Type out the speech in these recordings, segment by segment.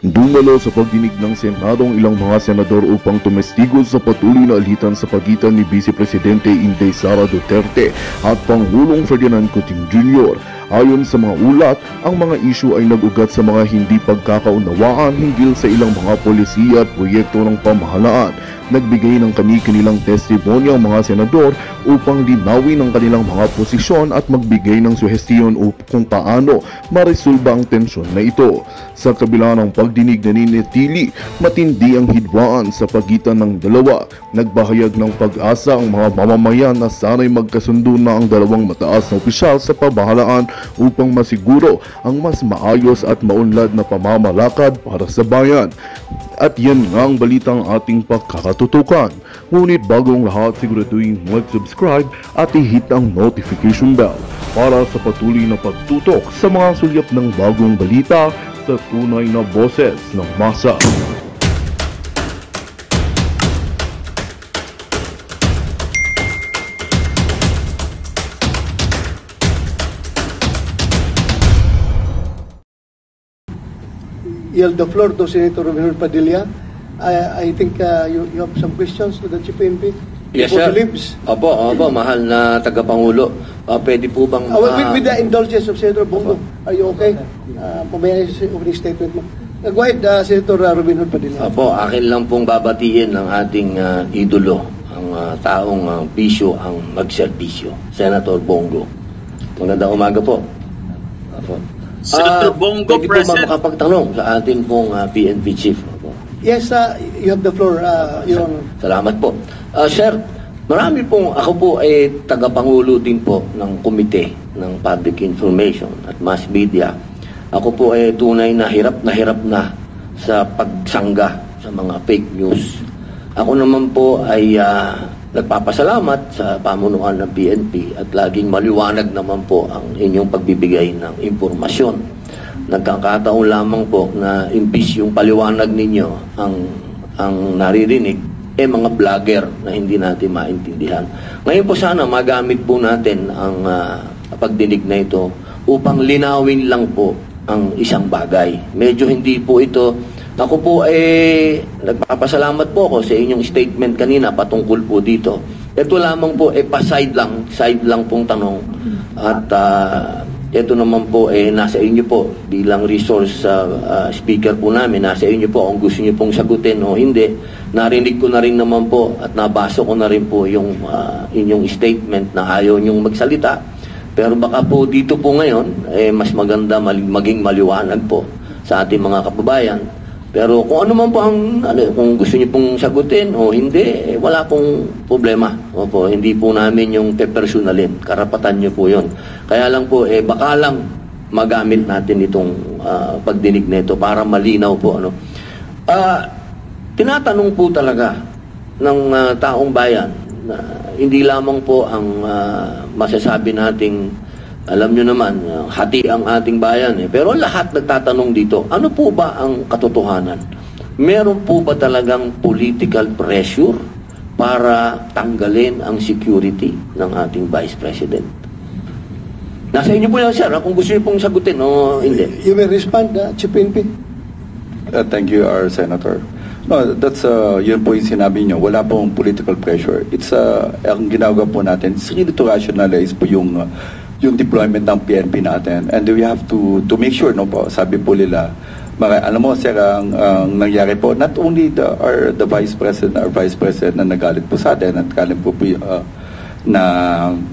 Dumalo sa pagdinig ng Senado ang ilang mga senador upang tumestigo sa patuloy na alitan sa pagitan ni Vice Presidente Inday Sara Duterte at Pangulong Ferdinand Cotting Jr. Ayon sa mga ulat, ang mga isyu ay nag-ugat sa mga hindi pagkakaunawaan hinggil sa ilang mga polisiya at proyekto ng pamahalaan. Nagbigay ng kani-kanilang testimonya ang mga senador upang linawin ang kanilang mga posisyon at magbigay ng suhestiyon kung paano maresolba ang tensyon na ito. Sa kabila ng pagdinig na ninitili, matindi ang hidwaan sa pagitan ng dalawa. Nagbahayag ng pag-asa ang mga mamamayan na sana'y magkasundo na ang dalawang mataas na opisyal sa pamahalaan upang masiguro ang mas maayos at maunlad na pamamalakad para sa bayan. At yan nga ang balitang ating pagkakatutukan. Ngunit bago ang lahat, siguraduhin mag-subscribe at i-hit ang notification bell para sa patuloy na pagtutok sa mga sulyap ng bagong balita sa tunay na boses ng masa. Yield the floor to Senator Robin Hood Padilla. I think you have some questions to the Chief PNP. Yes, sir. Opo, mahal na tagapangulo. Pwede po bang... with the indulgence of Senator Bongo, are you okay? Pamaya yung opening statement mo. Go ahead, Senator Robin Hood Padilla. Opo, akin lang pong babatiin ng ating idolo, ang taong bisyo, ang magserbisyo, Senator Bongo. Magandang umaga po. Opo. Senator Bongo, pwede present. po makapagtanong sa ating pong PNP Chief. Opo. Yes, you have the floor, Your Honor. Salamat po. Sir, marami pong, ako po ay tagapangulo din po ng Komite ng Public Information at Mass Media. Ako po ay tunay na hirap na sa pagsangga sa mga fake news. Ako naman po ay nagpapasalamat sa pamunuan ng PNP at laging maliwanag naman po ang inyong pagbibigay ng impormasyon. Nagkakataon lamang po na imbis yung paliwanag ninyo ang naririnig, mga vlogger na hindi natin maintindihan. Ngayon po sana magamit po natin ang pagdinig na ito upang linawin lang po ang isang bagay. Medyo hindi po ito. Ako po nagpapasalamat po ako sa inyong statement kanina patungkol po dito. Ito lamang po side lang pong tanong. At ito naman po nasa inyo po bilang resource speaker po namin, nasa inyo po kung gusto niyo pong sagutin o hindi. Narinig ko na rin naman po at nabasa ko na rin po yung inyong statement na ayaw niyong magsalita. Pero baka po dito po ngayon mas maganda maging maliwanag po sa ating mga kababayan. Pero kung ano man po kung gusto niyo pong sagutin o hindi, wala pong problema. Opo, hindi po namin yung pepersonalin. Karapatan niyo po yun. Kaya lang po, baka lang magamit natin itong pagdinig nito para malinaw po. Tinatanong po talaga ng taong bayan na hindi lamang po ang masasabi nating alam nyo naman, hati ang ating bayan. Pero lahat nagtatanong dito, ano po ba ang katotohanan? Meron po ba talagang political pressure para tanggalin ang security ng ating Vice President? Nasa inyo po yan, sir, kung gusto niyo pong sagutin o hindi. You may respond, Chief PNP. Thank you, our Senator. No, that's yun po yung sinabi nyo. Wala pong political pressure. It's ang ginagawa po natin, it's really to rationalize po yung deployment ng PNP natin, and we have to make sure, no po, sabi po nila, alam mo sir, ang nangyari po, not only the Vice President, our Vice President na nagalit po sa atin at kalim po na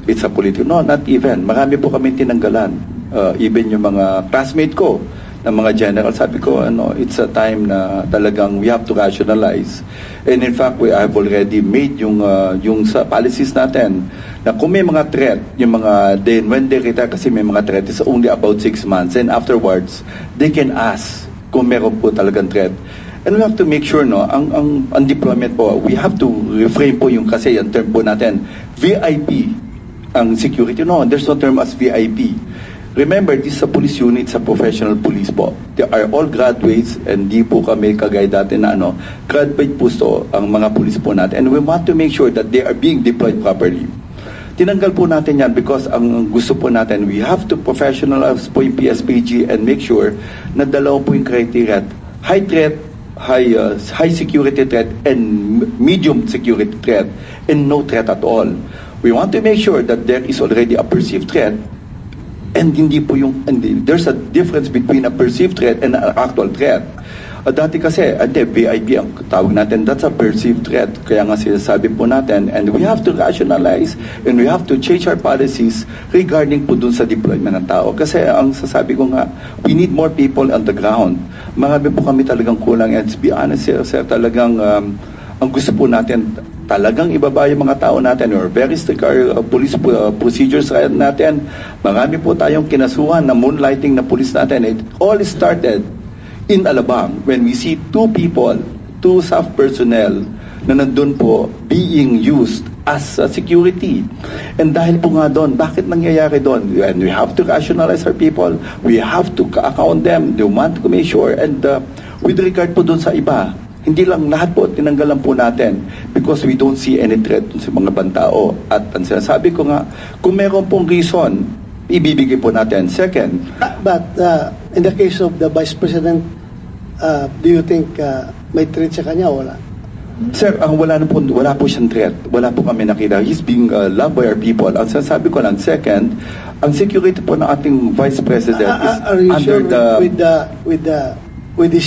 it's a political, no, not even, marami po kami tinanggalan, even yung mga classmate ko ng mga general, sabi ko, it's a time na talagang we have to rationalize. And in fact, we have already made yung sa policies natin na kung may mga threat, yung mga, then when they retire, kasi may mga threat, is only about 6 months. And afterwards, they can ask kung meron po talagang threat. And we have to make sure, no, ang deployment po, we have to reframe po yung, kasi yung term po natin, VIP, ang security. No, there's no term as VIP. Remember, this is a police unit, sa professional police po. They are all graduates, and di po kami kagaya dati na graduate po ang mga police po natin. And we want to make sure that they are being deployed properly. Tinanggal po natin yan because ang gusto po natin, we have to professionalize po yung PSPG and make sure na dalawa po yung criteria. high threat, high security threat, and medium security threat, and no threat at all. We want to make sure that there is already a perceived threat, and there's a difference between a perceived threat and an actual threat. Dati kasi, VIP ang tawag natin, that's a perceived threat. Kaya nga sinasabi po natin, and we have to rationalize and we have to change our policies regarding po dun sa deployment ng tao. Kasi ang sasabi ko nga, we need more people on the ground. Marami po kami talagang kulang. And to be honest, sir, talagang ang gusto po natin, talagang ibaba yung mga tao natin, or very strict our police procedures natin. Marami po tayong kinasuhan na moonlighting na police natin. It all started in Alabang, when we see two staff personnel na nandun po being used as security. And dahil po nga doon, bakit nangyayari doon? And we have to rationalize our people. We have to account them. They want to make sure. And with regard po doon sa iba, hindi lang lahat po tinanggalan po natin because we don't see any threat sa mga bantao. At ang sinasabi ko nga, kung meron pong reason, ibibigay po natin. Second, but in the case of the Vice President, do you think may threat sa kanya o wala? Sir, wala po siyang threat. Wala po kami nakita. He's being loved by our people. Ang sasabi ko lang, second, ang security po ng ating Vice President is are you under sure the... with the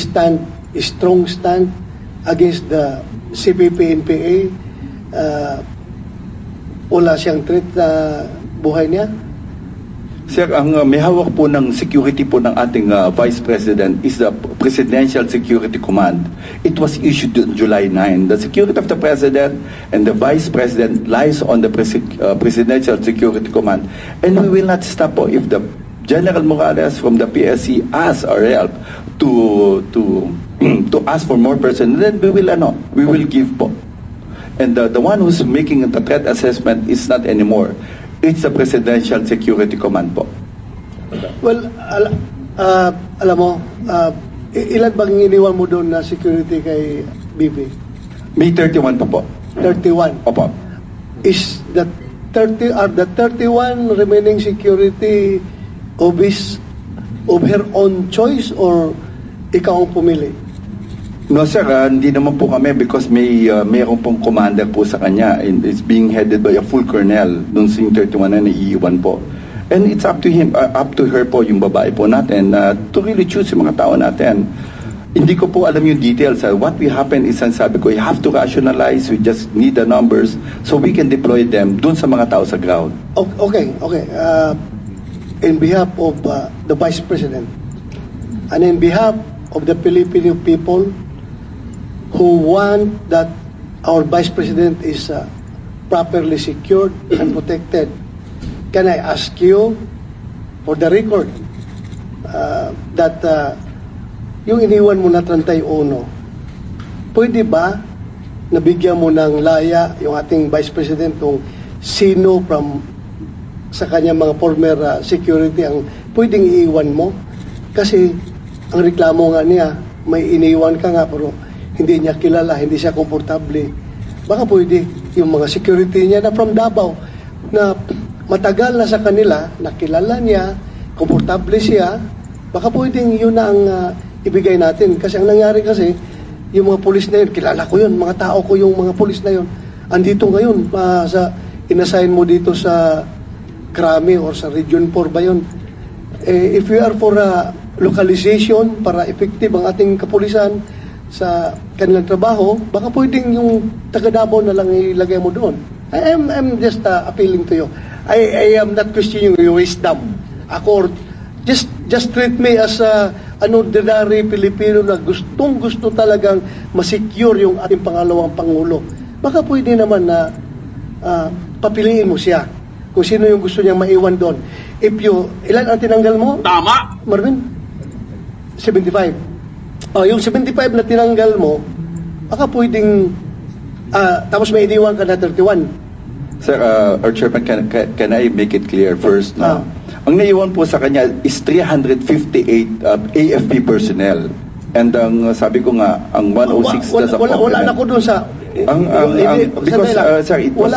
strong stand against the CPP, NPA, wala siyang threat na buhay niya? Sir, ang may hawak po ng security po ng ating Vice President is the Presidential Security Command. It was issued on July 9. The security of the President and the Vice President lies on the Presidential Security Command. And we will not stop po if the General Morales from the PSC asks our help to ask for more personnel, then we will give po. And the one who's making the threat assessment is not anymore. It's the Presidential Security Command po. Well, alam mo, ilan bang iniwan mo doon na security kay BP? May 31 pa po. 31? Opo. Are the 31 remaining security of her own choice or ikaw ang pumili? No sir, hindi naman po kami because mayroon pong commander po sa kanya and it's being headed by a full colonel dun sa 31 na naiiwan po. And it's up to him, up to her po yung babae po natin to really choose yung mga tao natin. Hindi ko po alam yung details. What will happen is, sabi ko, you have to rationalize, we just need the numbers so we can deploy them dun sa mga tao sa ground. Okay. In behalf of the Vice President and in behalf of the Filipino people who want that our Vice President is properly secured and protected, can I ask you, for the record, that yung iniwan mo na 31, pwede ba nabigyan mo ng laya yung ating Vice President kung sino sa kanyang mga former security ang pwedeng iiwan mo? Kasi ang reklamo nga niya, may iniwan ka nga pero hindi niya kilala, hindi siya komportable. Baka pwede yung mga security niya na from Davao na matagal na sa kanila, nakilala niya, komportable siya, baka pwedeng yun na ang ibigay natin. Kasi ang nangyari kasi, yung mga pulis na yun, kilala ko yun, mga tao ko yung mga pulis na yun. Andito ngayon, inassign mo dito sa Krami or sa Region 4 ba yun? If we are for localization para effective ang ating kapulisan sa kanilang trabaho, baka pwedeng yung taga-Davao na lang ilagay mo doon. I'm just appealing to you. I am not questioning your wisdom. Ako, just treat me as an ordinary Pilipino na gusto talagang masecure yung ating pangalawang Pangulo. Baka pwede naman na papiliin mo siya kung sino yung gusto niyang maiwan doon. Ilan ang tinanggal mo? Tama! Marvin? 75. Yung 75 na tinanggal mo, baka pwedeng, tapos may iniwan ka na 31. Sir, our chairman, can I make it clear first? No? Ang naiwan po sa kanya is 358 AFP personnel. And ang sabi ko nga, ang 106 na sa wala na ko doon sa... because, sir, it was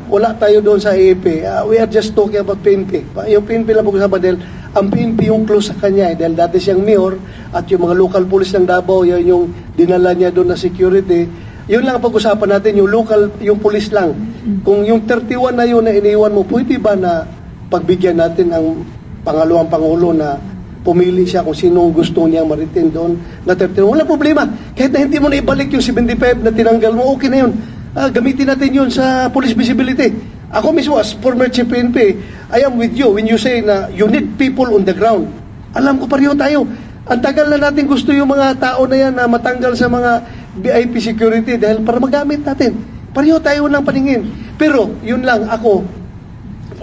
wala tayo doon sa AFP. We are just talking about PNP. Yung PNP lang po sa Badel, ang PNP yung close sa kanya dahil dati siyang mayor at yung mga local police ng Davao, yan yung dinala niya doon na security. Yun lang ang pag-usapan natin, yung local, yung police lang. Kung yung 31 na yun na iniwan mo, pwede ba na pagbigyan natin ang pangalawang Pangulo na pumili siya kung sino gusto niyang maritin doon na 31? Wala problema. Kahit na hindi mo na ibalik yung 75 na tinanggal mo, okay na yun. Gamitin natin yun sa police visibility. Ako mismo as former chief PNP, I am with you when you say na you need people on the ground. Alam ko pareho tayo. Ang tagal na natin gusto yung mga tao na yan na matanggal sa mga VIP security dahil para magamit natin. Pareho tayo ng paningin. Pero yun lang ako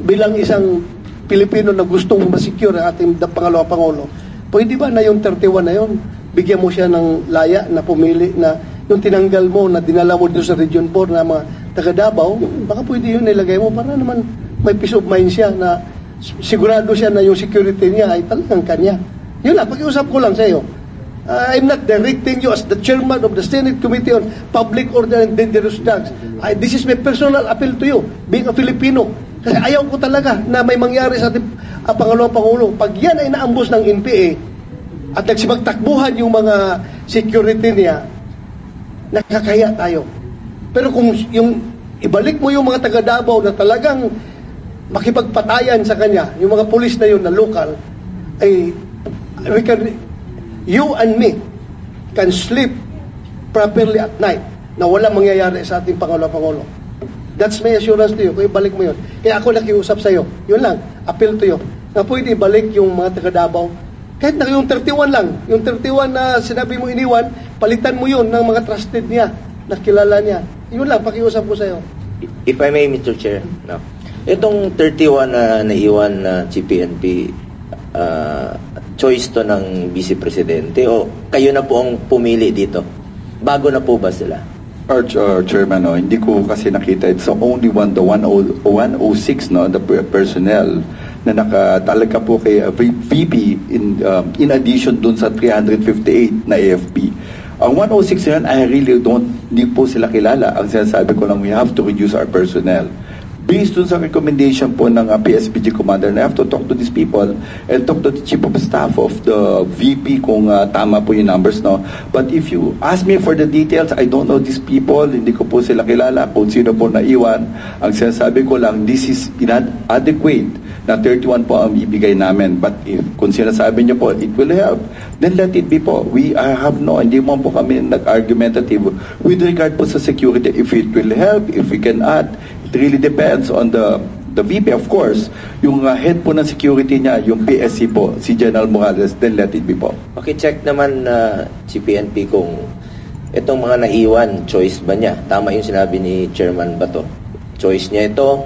bilang isang Pilipino na gustong masecure ang ating pangalawang Pangulo. Pwede ba na yung 31 na yun, bigyan mo siya ng laya na pumili na yung tinanggal mo na dinala mo doon sa Region 4 na mga taga Davao, baka pwede yun nilagay mo para naman may peace of mind siya na sigurado siya na yung security niya ay talagang kanya. Yun lang, pag-iusap ko lang sa iyo. I'm not directing you as the chairman of the Senate Committee on Public Order and Dangerous Drugs. This is my personal appeal to you, being a Filipino. Kasi ayaw ko talaga na may mangyari sa ating pangalawang Pangulo. Pag yan ay naambos ng NPA at nagsibagtakbuhan yung mga security niya, nakakaya tayo. Pero kung yung ibalik mo yung mga taga Davao na talagang makipagpatayan sa kanya, yung mga pulis na yun na local, ay you and me can sleep properly at night na walang mangyayari sa ating pangalawang Pangulo. That's my assurance to you. Kung ibalik mo yun. Kaya ako nakiusap sa iyo. Yun lang, appeal to you. Na pwede ibalik yung mga taga Davao. Kahit na yung 31 lang. Yung 31 na sinabi mo iniwan, palitan mo yun ng mga trusted niya, na kilala niya. Yun lang, pakiusap ko sa iyo. If I may, Mr. Chair, no. Itong 31 na naiwan na GPNP, choice to ng Vice Presidente o kayo na po ang pumili dito? Bago na po ba sila? Chairman, no, hindi ko kasi nakita. It's only the 106, no, the personnel na nakatalaga po kay VP in addition dun sa 358 na AFP. Ang 106 yan, I really hindi po sila kilala. Ang sinasabi ko lang, we have to reduce our personnel. Based dun sa recommendation po ng PSPG commander, I have to talk to these people and talk to the chief of staff of the VP kung tama po yung numbers, no. But if you ask me for the details, I don't know these people, hindi ko po sila kilala kung sino po naiwan. Ang sinasabi ko lang, this is inadequate na 31 po ang ibigay namin. But if kung sinasabi niyo po, it will help, then let it be po. We have hindi mo po kami nag-argumentative with regard po sa security. If it will help, if we can add, it really depends on the VP, of course. Yung head po ng security niya, yung PSC po, si General Morales, then let it be po. Okay, check naman si PNP kung itong mga naiwan, choice ba niya? Tama yung sinabi ni Chairman Bato. Choice niya ito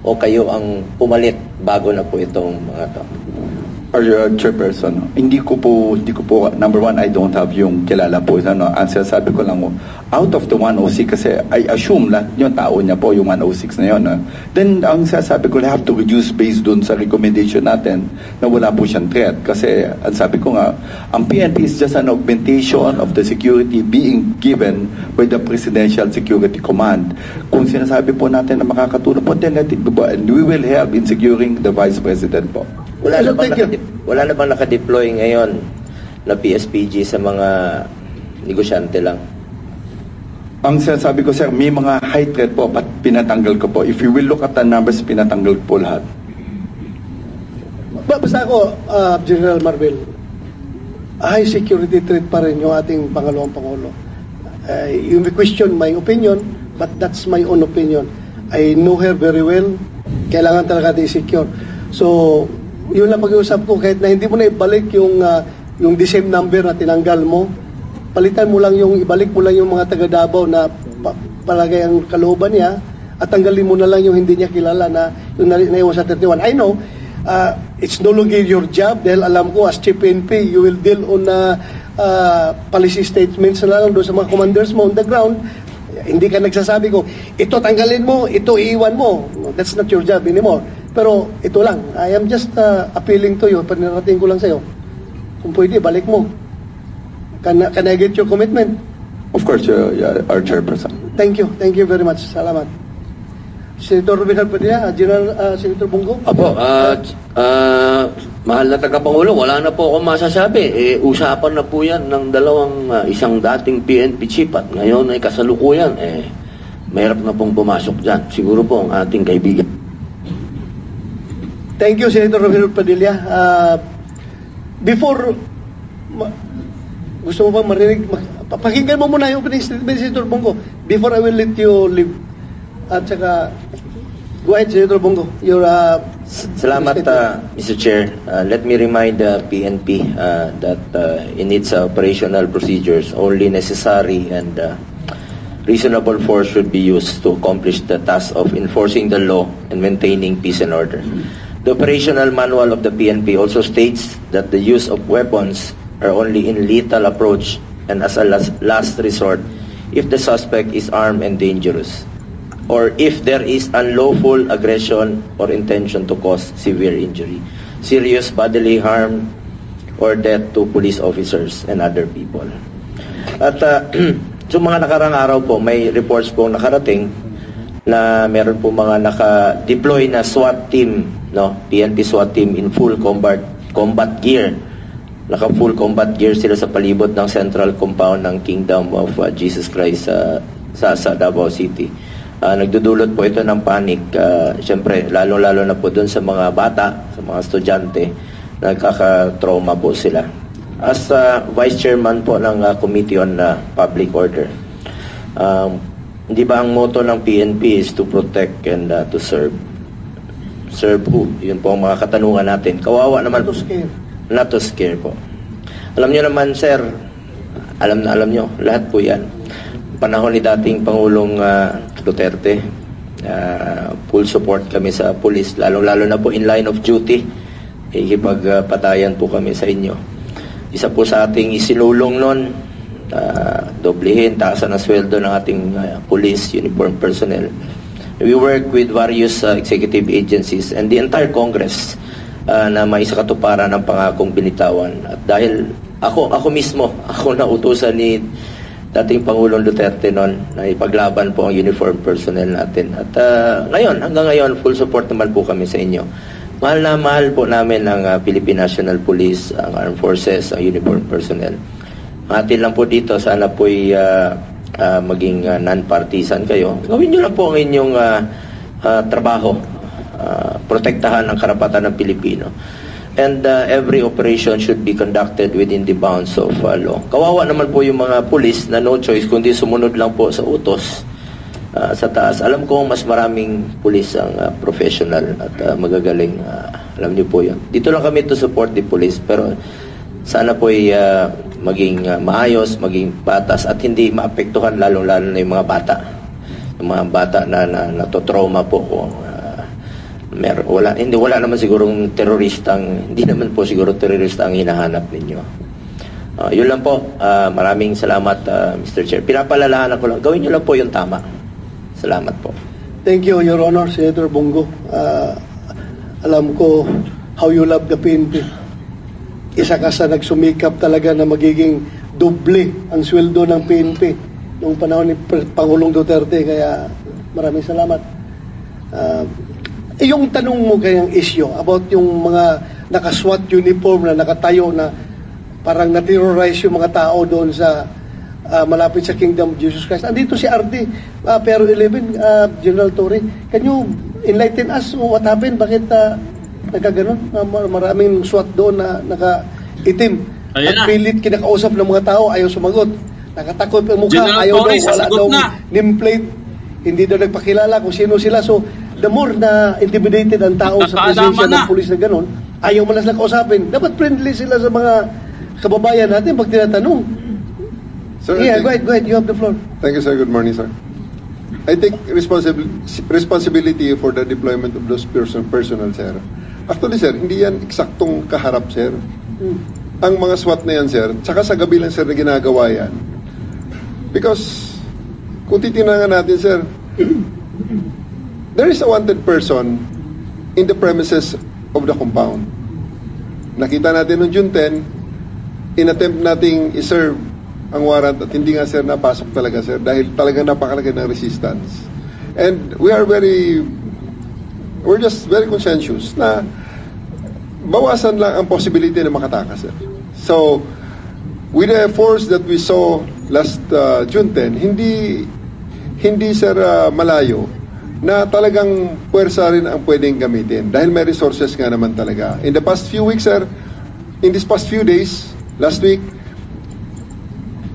o kayo ang pumalit bago na po itong mga to? Chairperson, hindi ko po, number one, I don't have yung kilala po. Ang sinasabi ko lang, out of the 106, kasi I assume lahat yung tao niya po, yung 106 na yun. Then, ang sinasabi ko, I have to reduce based dun sa recommendation natin na wala po siyang threat. Kasi, ang sabi ko nga, ang PNP is just an augmentation of the security being given by the Presidential Security Command. Kung sinasabi po natin na makakatulong po, then let it be po. And we will help in securing the Vice President po. Wala na bang naka-deploy ngayon na PSPG sa mga negosyante lang? Ang sinasabi ko, sir, may mga high threat po at pinatanggal ko po. If you will look at the numbers, pinatanggal ko po lahat. Basta ako, General Marvel, high security threat pa rin yung ating pangalawang Pangulo. You may question my opinion, but that's my own opinion. I know her very well. Kailangan talaga natin i-secure. So, yun lang pag-iusap ko, kahit na hindi mo na ibalik yung the same number na tinanggal mo, palitan mo lang ibalik mo lang yung mga taga Davao na palagay ang kalooban niya at tanggalin mo na lang yung hindi niya kilala na yung naiwan sa 31. I know, it's no longer your job dahil alam ko as Chief PNP, you will deal on policy statements na lang doon sa mga commanders mo on the ground. Hindi ka nagsasabi ko, ito tanggalin mo, ito iiwan mo. That's not your job anymore. Pero ito lang, I am just appealing to you, panirating ko lang sa'yo. Kung pwede, balik mo. Can I get your commitment? Of course, our chairperson. Thank you very much. Salamat. Senator Robin Padilla, General Senator Bongo. Apo, Mahal na tagapangulo, wala na po akong masasabi. Usapan na po yan ng isang dating PNP chief at ngayon ay kasalukuyan. Mahirap na pong pumasok dyan. Siguro po ang ating kaibigan. Thank you, Senator Romero Padilla. Gusto mo ba marinig? Pakinggan mo muna yung opening statement, Senator Bongo, before I will let you leave. At saka, go ahead, Senator Bongo. Your Salamat, Mr. Chair. Let me remind the PNP that in its operational procedures, only necessary and reasonable force should be used to accomplish the task of enforcing the law and maintaining peace and order. The operational manual of the PNP also states that the use of weapons are only in lethal approach and as a last resort if the suspect is armed and dangerous, or if there is unlawful aggression or intention to cause severe injury, serious bodily harm, or death to police officers and other people. At sa mga nakarang araw po, may reports po nakarating na meron po mga naka-deploy na SWAT team, no? PNP SWAT team in full combat gear. Naka-full combat gear sila sa palibot ng central compound ng Kingdom of Jesus Christ sa Davao City. Nagdudulot po ito ng panic. Siyempre, lalo-lalo na po doon sa mga bata, sa mga estudyante, nagkaka-trauma po sila. As Vice Chairman po ng Committee on Public Order, hindi ba ang motto ng PNP is to protect and to serve? Serve who? Yun po ang mga katanungan natin. Kawawa naman. Not to scare. Not to scare po. Alam nyo naman, sir, alam nyo, lahat po yan. Panahon ni dating Pangulong Duterte, full support kami sa police, lalo-lalo na po in line of duty. Ikipagpatayan po kami sa inyo. Isa po sa ating isinulong nun, doblehin, taasan ang sweldo ng ating police uniform personnel. We work with various executive agencies and the entire Congress na may sa katuparan ng pangakong binitawan. At dahil ako mismo, ako na utusan ni dating Pangulong Duterte noon na ipaglaban po ang uniform personnel natin. At hanggang ngayon, full support naman po kami sa inyo. Mahal na mahal po namin ang Philippine National Police, ang Armed Forces, ang uniform personnel. Atin lang po dito, sana po'y maging non-partisan kayo. Gawin nyo lang po ang inyong trabaho. Protektahan ang karapatan ng Pilipino. And every operation should be conducted within the bounds of law. Kawawa naman po yung mga pulis na no choice kundi sumunod lang po sa utos sa taas. Alam ko mas maraming pulis ang professional at magagaling. Alam niyo po yun. Dito lang kami to support the police, pero sana po maging maayos, maging batas at hindi maapektuhan lalong-lalo na yung mga bata. Yung mga bata na natotrauma po kung wala naman sigurong teroristang, hindi naman po siguro terorista ang hinahanap ninyo. Yun lang po. Maraming salamat, Mr. Chair. Pinapalalahanan ko lang. Gawin nyo lang po yung tama. Salamat po. Thank you, Your Honor, Senator Bongo. Alam ko how you love the PNP. Isa ka sa nagsumikap talaga na magiging doble ang sweldo ng PNP noong panahon ni Pangulong Duterte. Kaya maraming salamat. Yung tanong mo kayang issue about yung mga naka-SWAT uniform na nakatayo na parang na-terrorize yung mga tao doon sa malapit sa Kingdom of Jesus Christ. Andito si RD, pero 11, General Torre. Can you enlighten us what happened? Bakit nagkaganon? Maraming SWAT doon na naka-itim. At pilit kinakausap ng mga tao, ayaw sumagot. Nakatakot ang mukha, General ayaw Torre, daw, wala daw nameplate. Hindi daw nagpakilala kung sino sila. So, the more na intimidated ang tao sa presensya ng pulis na gano'n, ayaw mo na sila kausapin. Dapat friendly sila sa mga kababayan natin pag tinatanong. Sir, Yeah, go ahead. You have the floor. Thank you, sir. Good morning, sir. I take responsibility for the deployment of those personnel, sir. Actually, sir, hindi yan eksaktong kaharap, sir. Ang mga SWAT na yan, sir, tsaka sa gabi lang, sir, na ginagawa yan. Because, kung titingnan natin, sir, there is a wanted person in the premises of the compound. Nakita natin noong June 10, in-attempt nating i-serve ang warrant at hindi nga, sir, napasok talaga, sir, dahil talagang napakalagay ng resistance. And we're just very conscientious na bawasan lang ang possibility na makatakas, sir. So, with the force that we saw last June 10, hindi sir malayo na talagang puwersa rin ang pwedeng gamitin dahil may resources nga naman talaga. In the past few weeks, sir, in these past few days, last week,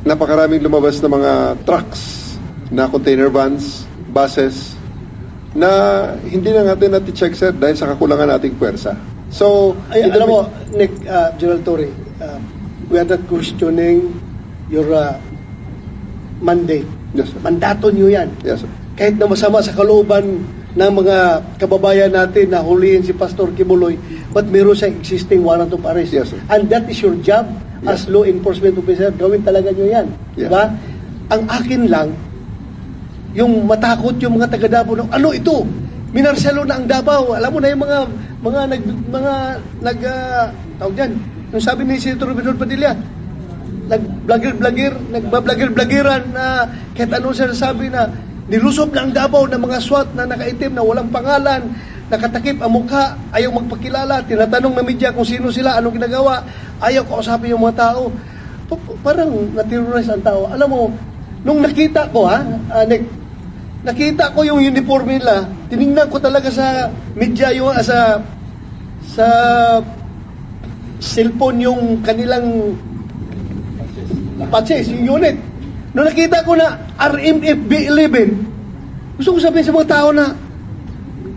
napakaraming lumabas na mga trucks, na container vans, buses, na hindi na natin nati-check, sir, dahil sa kakulangan nating puwersa. So, Alam mo, Nick, General Torre, we are not questioning your mandate. Yes, sir. Mandato nyo yan. Yes, sir. Kahit na masama sa kalooban ng mga kababayan natin na huliin si Pastor Kibuloy, but meron siyang existing warrant of arrest. Yes, sir. And that is your job as law enforcement officer. Gawin talaga nyo yan. Yeah. Diba? Ang akin lang, yung matakot yung mga taga Davao, ano ito? Minarsalo na ang Davao. Alam mo na yung tawag dyan, yung sabi ni Senator Benod Padilla, nagbablogger-bloggeran na kahit ano siya sabi na nilusob na ang Davao ng mga SWAT na nakaitim na walang pangalan, nakatakip ang mukha, ayaw magpakilala, tinatanong ng media kung sino sila, anong ginagawa, ayaw kausapin yung mga tao. Parang na-terrorize ang tao. Alam mo, nung nakita ko, Nick, nakita ko yung uniform nila, tinignan ko talaga sa media yung sa cellphone yung kanilang patches, yung unit. Nung nakita ko na RMF B11, gusto ko sabihin sa mga tao na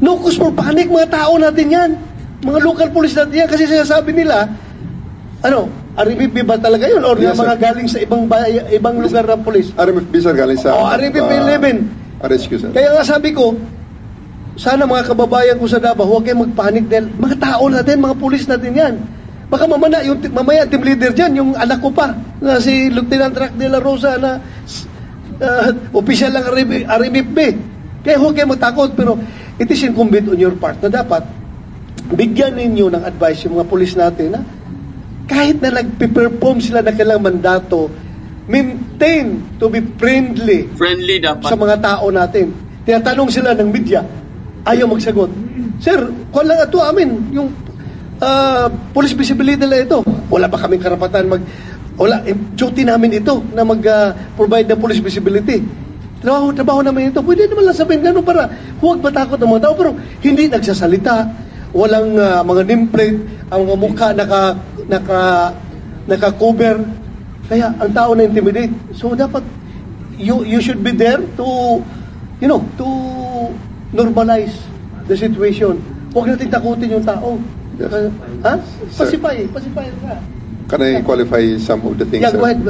no cause for panic, mga tao natin yan. Mga local police natin yan. Kasi sinasabi nila, RMF ba talaga yun? Or Yes, mga sir. galing sa ibang lugar ng police? RMFB, sir, galing sa RMF B11. RHQ, sir. Kaya nga sabi ko, sana mga kababayan ko sa Davao, huwag kayong magpanik dahil mga tao natin, mga pulis natin yan. Baka mamaya team leader dyan, yung anak ko pa, na si Lieutenant Rack de la Rosa na official lang RMFB. Kaya huwag kayong matakot, pero it is incumbent on your part na dapat bigyan ninyo ng advice yung mga pulis natin na kahit na nagpe-perform sila na kailang mandato, maintain to be friendly dapat sa mga tao natin. Tinatanong sila ng media, ayaw magsagot. Sir, kung lang ito amin, yung police visibility nila ito. Wala pa kaming karapatan duty namin ito na mag-provide ng police visibility. Trabaho namin ito. Pwede naman lang sabihin gano'n para huwag matakot ng mga tao, pero hindi nagsasalita. Walang mga nameplate, ang mga mukha naka-cover. Kaya ang tao na intimidate. So dapat you should be there to to normalize the situation. Huwag natin takutin yung tao. Yes. Pacify ka. Can I qualify some of the things, Yeah, sir? go ahead.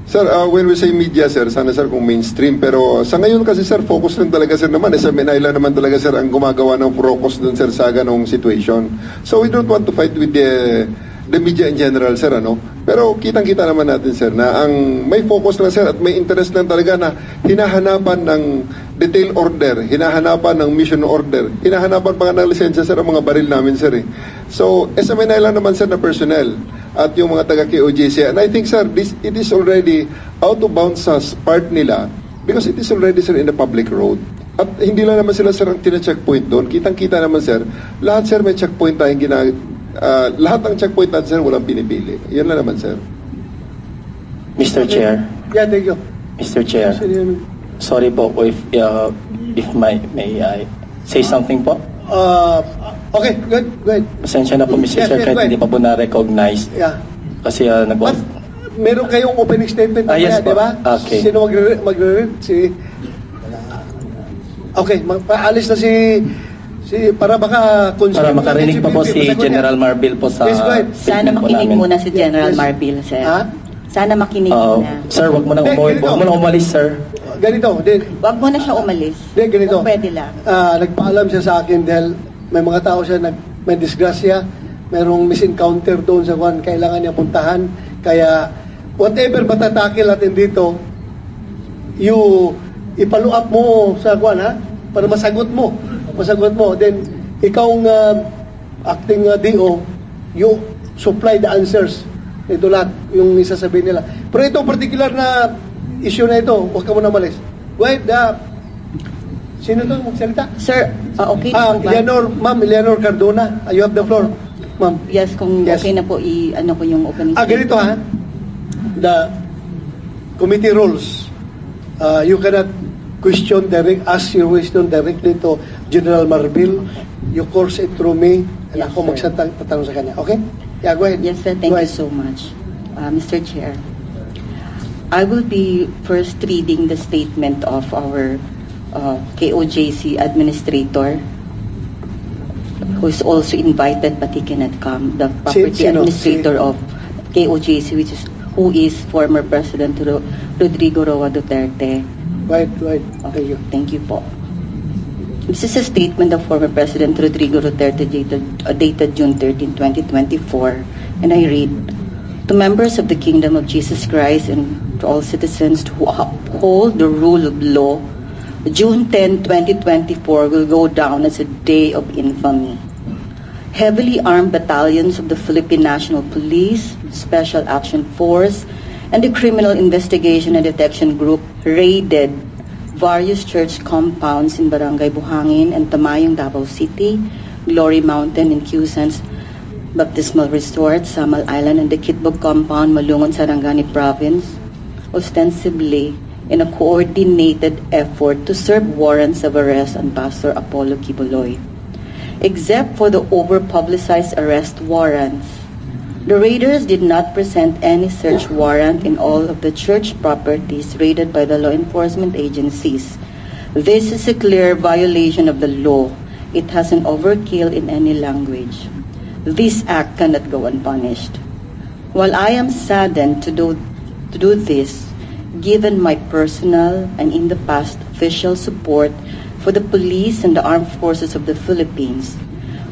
Sir, when we say media, sir, sana sir kung mainstream, pero sa ngayon kasi sir, focus lang talaga sir naman, sa Manila naman talaga sir ang gumagawa ng focus dun sir sa ganong situation. So we don't want to fight with the media in general, sir, Pero kitang-kita naman natin, sir, na ang may focus lang, sir, at may interest lang talaga na hinahanapan ng detail order, hinahanapan ng mission order, hinahanapan pa nga ng lisensya, sir, ang mga baril namin, sir, eh. So, SMNI lang naman, sir, na personnel at yung mga taga-KOJC. And I think, sir, it is already out of bounds sa part nila because it is already, sir, in the public road. At hindi lang naman sila, sir, ang tina-checkpoint doon. Kitang-kita naman, sir, lahat, sir, may checkpoint tayong lahat ng checkpoint natin, sir, walang pinipili. Yan lang naman, sir. Mr. Chair, Yeah, thank you. Mr. Chair, sorry po if may I say something po? Okay, good. Pasensya na po, Mr. Yes, Chair, yes, kahit go ahead. hindi pa po na-recognize. Yeah. Kasi But, meron kayong opening statement yes po. di ba? Okay. Sino magre-read? Okay, paalis na para baka para makarinig pa po si General Marbil po sa Please go ahead. Sana statement po makinig namin. muna si General Yes. Marbil, sir. Ha? Sana makinig muna. Sir, wag mo nang Ganito. umalis, sir. Ganito, Wag mo na siya umalis. ganito. Kung pwede lang. Nagpaalam siya sa akin dahil may mga tao siya may disgrasya, mayroong misencounter doon sa kwan, kailangan niya puntahan. Kaya whatever matatake natin dito, i-follow up mo sa kwan, ha? Para masagot mo. Then, ikaw acting DO, you supply the answers. Ito lahat, yung isasabihin nila. Pero itong particular na issue na ito, huwag ka muna malis. Go ahead, sino to magsalita? Sir, okay po ba? Ma'am Eleanor Cardona, you have the floor. Ma'am. Yes, kung Yes. okay na po, ano ko yung opening Ganito ha. The committee rules, you cannot ask your question directly to General Marbil. You course it through me, and Yes, ako sir. magtatanong sa kanya. Okay? Yeah, go ahead. Yes, sir. Thank Go you ahead. so much. Mr. Chair, I will be first reading the statement of our KOJC administrator, who is also invited but he cannot come. The property Sino? administrator of KOJC, who is former President Rodrigo Roa Duterte. Right. Thank Okay, you. thank you po. This is a statement of former President Rodrigo Duterte dated June 13, 2024, and I read, to members of the Kingdom of Jesus Christ and to all citizens who uphold the rule of law, June 10, 2024 will go down as a day of infamy. Heavily armed battalions of the Philippine National Police, Special Action Force, and the Criminal Investigation and Detection Group raided various church compounds in Barangay Buhangin and Tamayong, Davao City, Glory Mountain and Cusans Baptismal Resort, Samal Island, and the Kitbog Compound, Malungon, Sarangani Province, ostensibly in a coordinated effort to serve warrants of arrest on Pastor Apollo Quiboloy. Except for the over-publicized arrest warrants, the raiders did not present any search warrant in all of the church properties raided by the law enforcement agencies. This is a clear violation of the law. It has an overkill in any language. This act cannot go unpunished. While I am saddened to do this, given my personal and in the past official support for the police and the armed forces of the Philippines,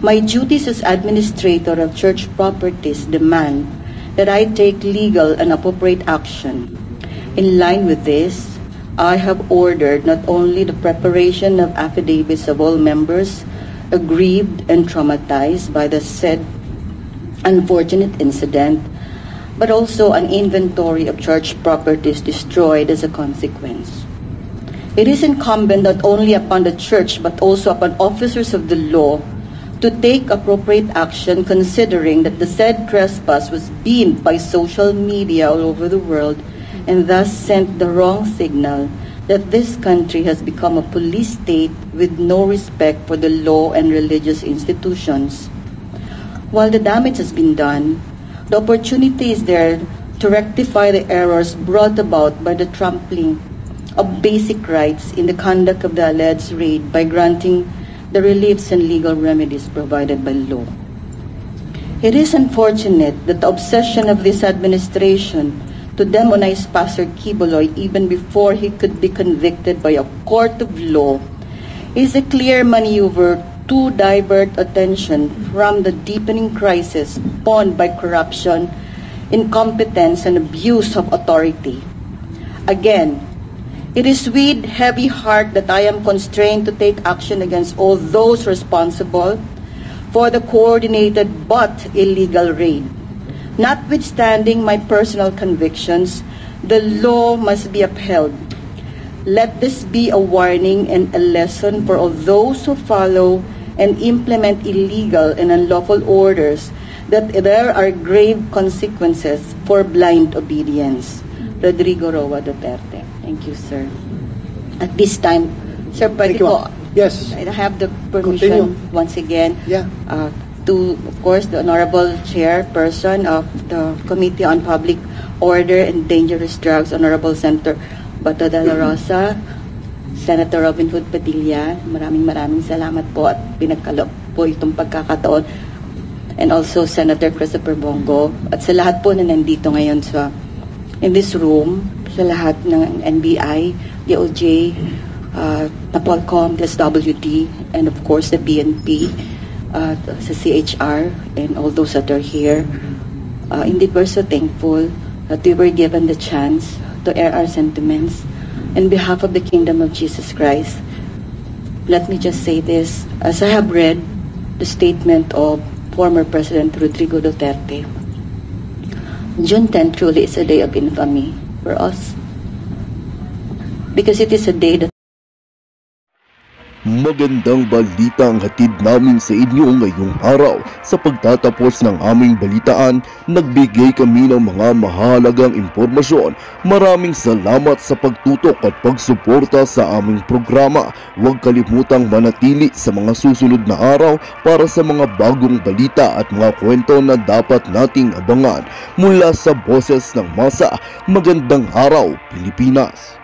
my duties as administrator of church properties demand that I take legal and appropriate action. In line with this, I have ordered not only the preparation of affidavits of all members aggrieved and traumatized by the said unfortunate incident, but also an inventory of church properties destroyed as a consequence. It is incumbent not only upon the church but also upon officers of the law to take appropriate action, considering that the said trespass was beamed by social media all over the world and thus sent the wrong signal that this country has become a police state with no respect for the law and religious institutions. While the damage has been done, the opportunity is there to rectify the errors brought about by the trampling of basic rights in the conduct of the alleged raid by granting the reliefs and legal remedies provided by law. It is unfortunate that the obsession of this administration to demonize Pastor Quiboloy even before he could be convicted by a court of law is a clear maneuver to divert attention from the deepening crisis spawned by corruption, incompetence, and abuse of authority. Again, it is with heavy heart that I am constrained to take action against all those responsible for the coordinated but illegal raid. Notwithstanding my personal convictions, the law must be upheld. Let this be a warning and a lesson for all those who follow and implement illegal and unlawful orders, that there are grave consequences for blind obedience. Rodrigo Roa Duterte. Thank you, sir. At this time, sir, pwede Thank you. po, Yes. I have the permission Continue. once again Yeah. to, of course, the Honorable Chairperson of the Committee on Public Order and Dangerous Drugs, Honorable Senator Bato de la Rosa, Senator Robin Hood Padilla, maraming salamat po at pinagkaloob po itong pagkakataon. And also Senator Christopher Bongo at sa lahat po na nandito ngayon in this room, sa lahat ng NBI, DOJ, Napolcom, SWD, and of course the PNP, sa CHR, and all those that are here. Indeed, we're so thankful that we were given the chance to air our sentiments on behalf of the Kingdom of Jesus Christ. Let me just say this, as I have read the statement of former President Rodrigo Duterte, June 10 truly is a day of infamy for us, because it is a day that Magandang balita ang hatid namin sa inyo ngayong araw. Sa pagtatapos ng aming balitaan, nagbigay kami ng mga mahalagang impormasyon. Maraming salamat sa pagtutok at pagsuporta sa aming programa. Huwag kalimutang manatili sa mga susunod na araw para sa mga bagong balita at mga kwento na dapat nating abangan. Mula sa Boses ng Masa, magandang araw Pilipinas!